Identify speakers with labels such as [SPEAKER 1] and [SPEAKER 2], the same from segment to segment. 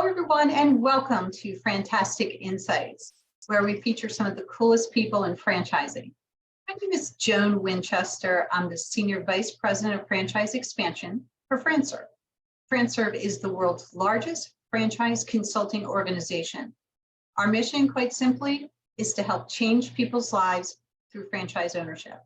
[SPEAKER 1] Hello, everyone, and welcome to FranTastic InSights, where we feature some of the coolest people in franchising. My name is Joan Winchester. I'm the Senior Vice President of Franchise Expansion for FranServe. FranServe is the world's largest franchise consulting organization. Our mission, quite simply, is to help change people's lives through franchise ownership.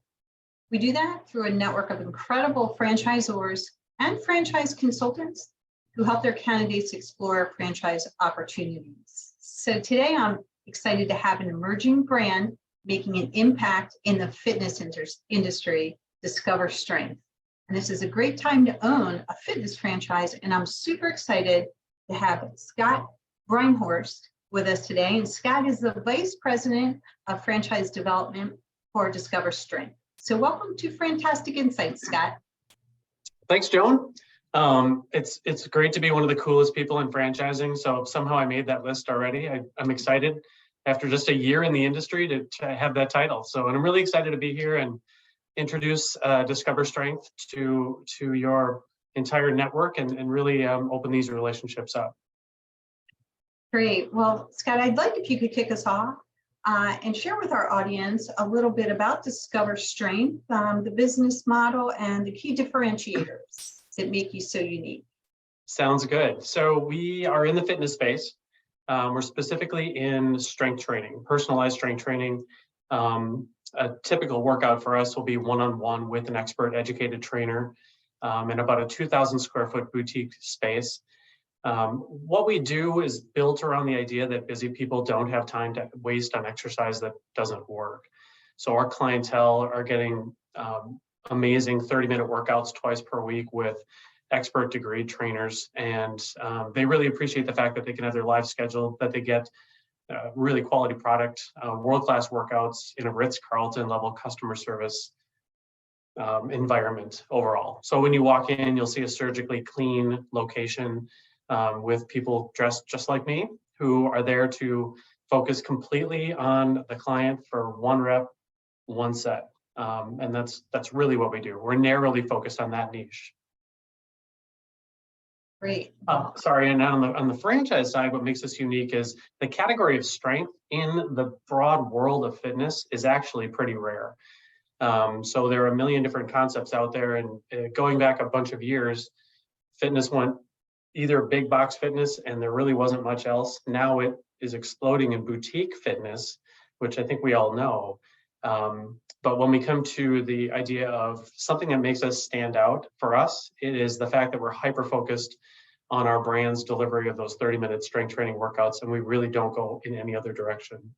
[SPEAKER 1] We do that through a network of incredible franchisors and franchise consultants who help their candidates explore franchise opportunities. So today I'm excited to have an emerging brand making an impact in the fitness industry, Discover Strength. And this is a great time to own a fitness franchise, and I'm super excited to have Scott Breimhorst with us today. And Scott is the Vice President of Franchise Development for Discover Strength. So welcome to FranTastic InSights, Scott.
[SPEAKER 2] Thanks, Joan. It's great to be one of the coolest people in franchising. So somehow I made that list already. I'm excited after just a year in the industry to have that title. So, and I'm really excited to be here and introduce Discover Strength to your entire network and really open these relationships up.
[SPEAKER 1] Great. Well, Scott, I'd like if you could kick us off and share with our audience a little bit about Discover Strength, the business model, and the key differentiators that make you so unique.
[SPEAKER 2] Sounds good. So we are in the fitness space. We're specifically in strength training, personalized strength training. A typical workout for us will be one-on-one with an expert educated trainer in about a 2,000 square foot boutique space. What we do is built around the idea that busy people don't have time to waste on exercise that doesn't work. So our clientele are getting amazing 30-minute workouts twice per week with expert degree trainers. And they really appreciate the fact that they can have their life scheduled, that they get really quality product, world-class workouts in a Ritz-Carlton level customer service environment overall. So when you walk in, you'll see a surgically clean location with people dressed just like me, who are there to focus completely on the client for one rep, one set. And that's really what we do. We're narrowly focused on that niche.
[SPEAKER 1] Great.
[SPEAKER 2] Sorry, and on the franchise side, what makes us unique is the category of strength in the broad world of fitness is actually pretty rare. So there are a million different concepts out there, and going back a bunch of years, fitness went either big box fitness and there really wasn't much else. Now it is exploding in boutique fitness, which I think we all know. But when we come to the idea of something that makes us stand out for us, it is the fact that we're hyper-focused on our brand's delivery of those 30-minute strength training workouts, and we really don't go in any other direction.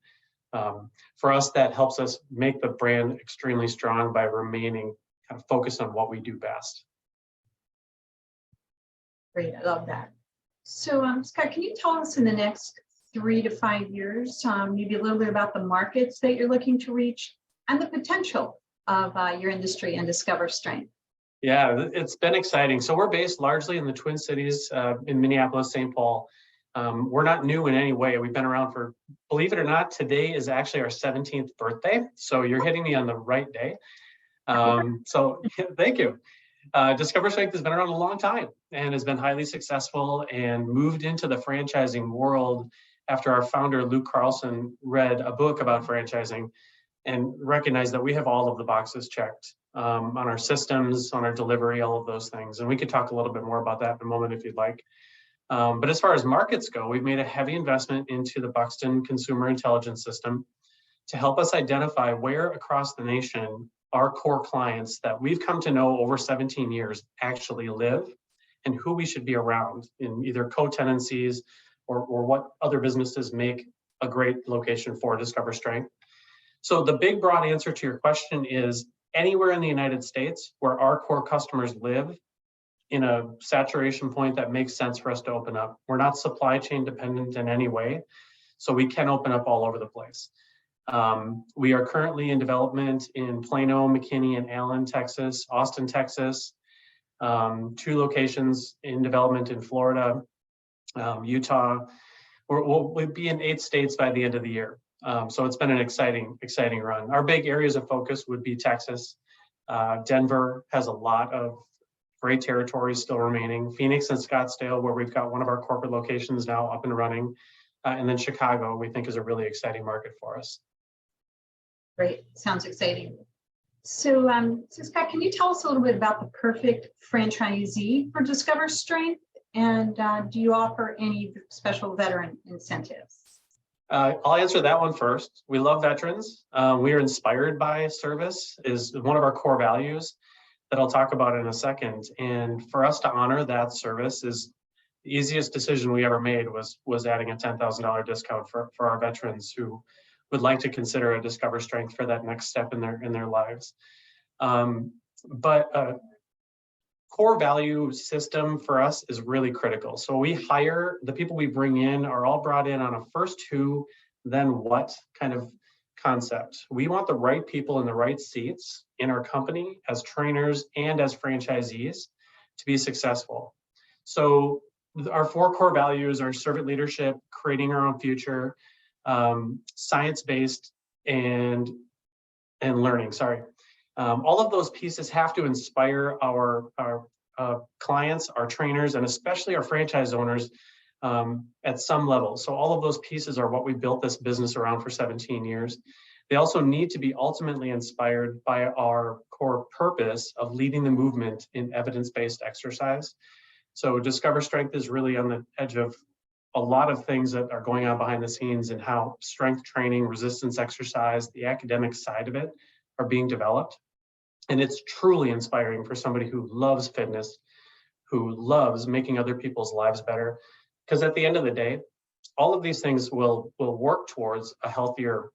[SPEAKER 2] For us, that helps us make the brand extremely strong by remaining kind of focused on what we do best.
[SPEAKER 1] Great, I love that. So Scott, can you tell us in the next 3 to 5 years, maybe a little bit about the markets that you're looking to reach and the potential of your industry and Discover Strength?
[SPEAKER 2] Yeah, it's been exciting. So we're based largely in the Twin Cities, in Minneapolis, St. Paul. We're not new in any way. We've been around for, believe it or not, today is actually our 17th birthday. So you're hitting me on the right day. So thank you. Discover Strength has been around a long time and has been highly successful and moved into the franchising world after our founder, Luke Carlson, read a book about franchising and recognized that we have all of the boxes checked on our systems, on our delivery, all of those things. And we could talk a little bit more about that in a moment if you'd like. But as far as markets go, we've made a heavy investment into the Buxton Consumer Intelligence System to help us identify where across the nation our core clients that we've come to know over 17 years actually live and who we should be around in either co-tenancies or what other businesses make a great location for Discover Strength. So the big broad answer to your question is anywhere in the United States where our core customers live in a saturation point that makes sense for us to open up. We're not supply chain dependent in any way, so we can open up all over the place. We are currently in development in Plano, McKinney, and Allen, Texas, Austin, Texas, 2 locations in development in Florida, Utah. We'll be in 8 states by the end of the year. So it's been an exciting run. Our big areas of focus would be Texas. Denver has a lot of great territories still remaining. Phoenix and Scottsdale, where we've got one of our corporate locations now up and running. And then Chicago, we think is a really exciting market for us.
[SPEAKER 1] Great, sounds exciting. So, Scott, can you tell us a little bit about the perfect franchisee for Discover Strength? And do you offer any special veteran incentives?
[SPEAKER 2] I'll answer that one first. We love veterans. We are inspired by service, is one of our core values that I'll talk about in a second. And for us to honor that service is the easiest decision we ever made was adding a $10,000 discount for our veterans who would like to consider a Discover Strength for that next step in their lives. But core value system for us is really critical. So we hire, the people we bring in are all brought in on a first who, then what kind of concept. We want the right people in the right seats in our company as trainers and as franchisees to be successful. So our 4 core values are servant leadership, creating our own future, science-based, and learning, sorry. All of those pieces have to inspire our clients, our trainers, and especially our franchise owners at some level. So all of those pieces are what we built this business around for 17 years. They also need to be ultimately inspired by our core purpose of leading the movement in evidence-based exercise. So Discover Strength is really on the edge of a lot of things that are going on behind the scenes and how strength training, resistance exercise, the academic side of it are being developed. And it's truly inspiring for somebody who loves fitness, who loves making other people's lives better. Because at the end of the day, all of these things will work towards a healthier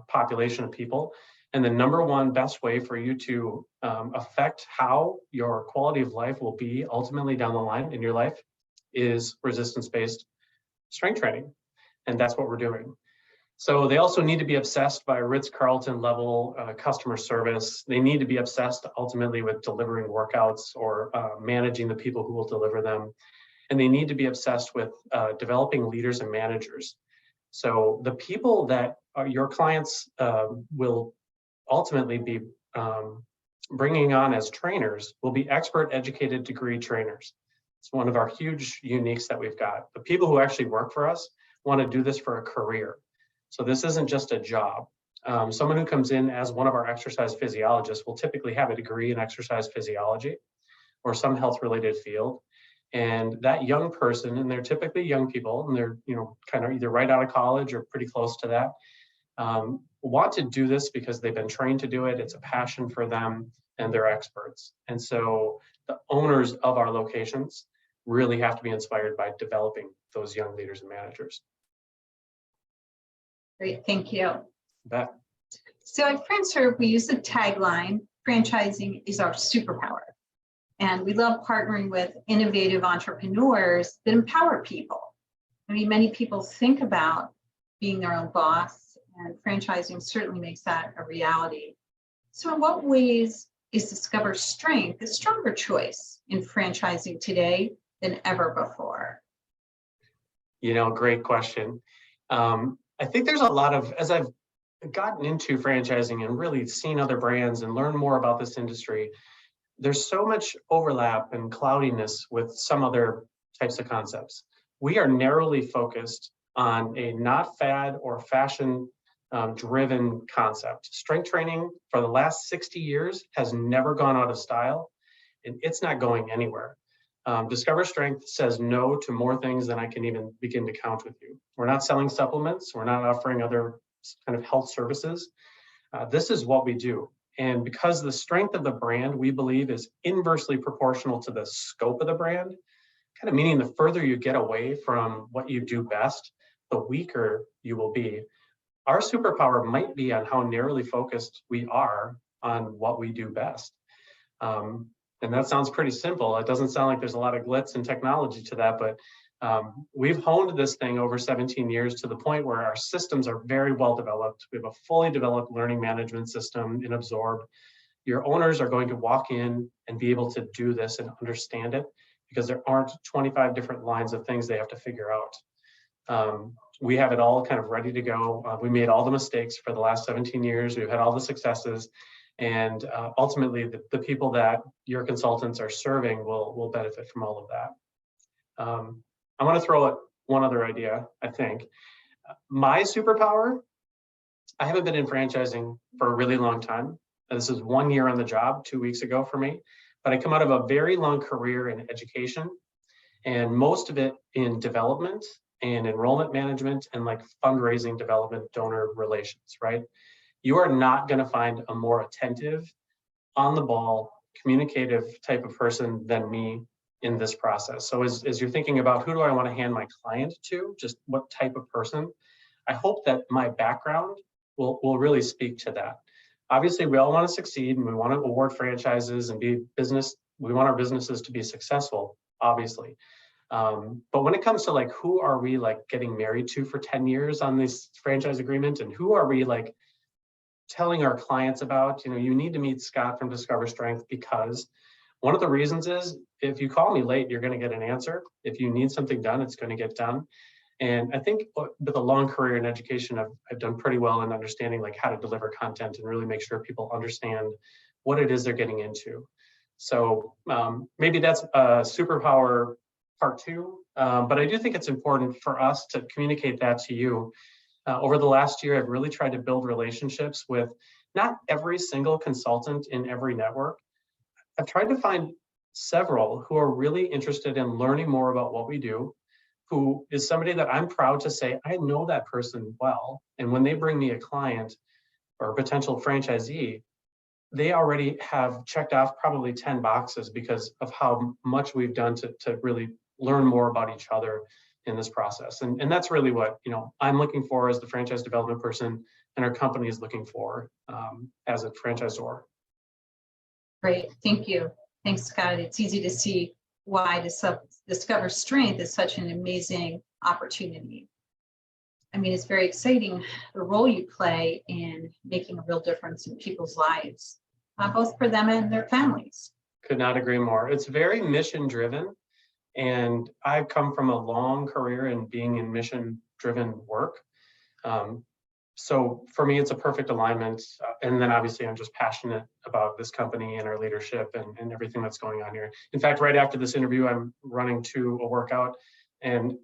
[SPEAKER 2] population of people. And the number one best way for you to affect how your quality of life will be ultimately down the line in your life is resistance-based strength training. And that's what we're doing. So they also need to be obsessed by Ritz-Carlton level customer service. They need to be obsessed ultimately with delivering workouts or managing the people who will deliver them. And they need to be obsessed with developing leaders and managers. So the people that your clients will ultimately be bringing on as trainers will be expert educated degree trainers. It's one of our huge uniques that we've got. The people who actually work for us want to do this for a career. So this isn't just a job. Someone who comes in as one of our exercise physiologists will typically have a degree in exercise physiology or some health-related field. And that young person, and they're typically young people, and they're kind of either right out of college or pretty close to that, want to do this because they've been trained to do it. It's a passion for them, and they're experts. And so the owners of our locations really have to be inspired by developing those young leaders and managers.
[SPEAKER 1] Great, thank you.
[SPEAKER 2] You bet.
[SPEAKER 1] So at FranServe, we use the tagline, franchising is our superpower. And we love partnering with innovative entrepreneurs that empower people. I mean, many people think about being their own boss, and franchising certainly makes that a reality. So in what ways is Discover Strength a stronger choice in franchising today than ever before?
[SPEAKER 2] Great question. I think there's a lot of, as I've gotten into franchising and really seen other brands and learned more about this industry, there's so much overlap and cloudiness with some other types of concepts. We are narrowly focused on a not fad or fashion driven concept. Strength training for the last 60 years has never gone out of style, and it's not going anywhere. Discover Strength says no to more things than I can even begin to count with you. We're not selling supplements. We're not offering other kind of health services. This is what we do. And because the strength of the brand, we believe, is inversely proportional to the scope of the brand, kind of meaning the further you get away from what you do best, the weaker you will be. Our superpower might be on how narrowly focused we are on what we do best. And that sounds pretty simple. It doesn't sound like there's a lot of glitz and technology to that, but we've honed this thing over 17 years to the point where our systems are very well developed. We have a fully developed learning management system in Absorb. Your owners are going to walk in and be able to do this and understand it because there aren't 25 different lines of things they have to figure out. We have it all kind of ready to go. We made all the mistakes for the last 17 years. We've had all the successes. And ultimately, the people that your consultants are serving will benefit from all of that. I want to throw out one other idea, I think. My superpower, I haven't been in franchising for a really long time. This is 1 year on the job, 2 weeks ago for me, but I come out of a very long career in education, and most of it in development and enrollment management and like fundraising, development, donor relations, right? You are not going to find a more attentive, on the ball, communicative type of person than me in this process. So as you're thinking about who do I want to hand my client to, just what type of person, I hope that my background will really speak to that. Obviously, we all want to succeed and we want to award franchises and be business. We want our businesses to be successful, obviously. But when it comes to like, who are we like getting married to for 10 years on this franchise agreement, and who are we like telling our clients about, you need to meet Scott from Discover Strength, because one of the reasons is if you call me late, you're going to get an answer. If you need something done, it's going to get done. And I think with a long career in education, I've done pretty well in understanding like how to deliver content and really make sure people understand what it is they're getting into. So maybe that's a superpower part 2, but I do think it's important for us to communicate that to you. Over the last year, I've really tried to build relationships with not every single consultant in every network. I've tried to find several who are really interested in learning more about what we do, who is somebody that I'm proud to say, I know that person well. And when they bring me a client or a potential franchisee, they already have checked off probably 10 boxes because of how much we've done to really learn more about each other in this process. And that's really what I'm looking for as the franchise development person, and our company is looking for as a franchisor.
[SPEAKER 1] Great, thank you. Thanks, Scott. It's easy to see why Discover Strength is such an amazing opportunity. I mean, it's very exciting, the role you play in making a real difference in people's lives, both for them and their families.
[SPEAKER 2] Could not agree more. It's very mission driven. And I've come from a long career in being in mission driven work. So for me, it's a perfect alignment. And then obviously I'm just passionate about this company and our leadership and everything that's going on here. In fact, right after this interview, I'm running to a workout, and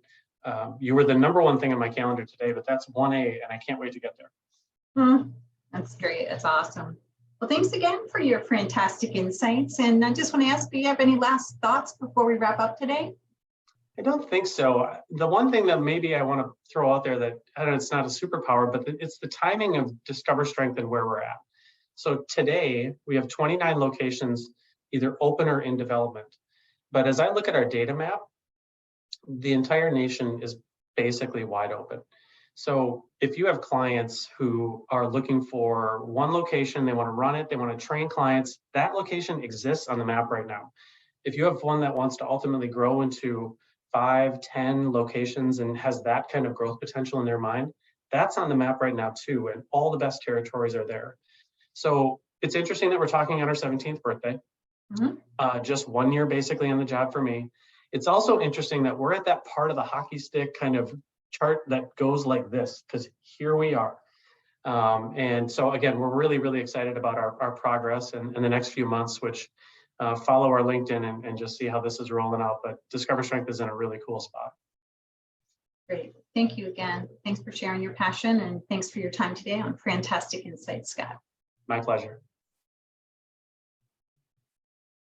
[SPEAKER 2] you were the #1 thing on my calendar today, but that's 1A, and I can't wait to get there.
[SPEAKER 1] That's great. That's awesome. Well, thanks again for your FranTastic insights. And I just want to ask, do you have any last thoughts before we wrap up today?
[SPEAKER 2] I don't think so. The one thing that maybe I want to throw out there that, I don't know, it's not a superpower, but it's the timing of Discover Strength and where we're at. So today we have 29 locations, either open or in development. But as I look at our data map, the entire nation is basically wide open. So if you have clients who are looking for one location, they want to run it, they want to train clients, that location exists on the map right now. If you have one that wants to ultimately grow into 5, 10 locations and has that kind of growth potential in their mind, that's on the map right now too, and all the best territories are there. So it's interesting that we're talking on our 17th birthday, just 1 year basically on the job for me. It's also interesting that we're at that part of the hockey stick kind of chart that goes like this, because here we are. And so again, we're really, really excited about our progress in the next few months, which follow our LinkedIn and just see how this is rolling out. But Discover Strength is in a really cool spot.
[SPEAKER 1] Great. Thank you again. Thanks for sharing your passion, and thanks for your time today on FranTastic InSights, Scott.
[SPEAKER 2] My pleasure.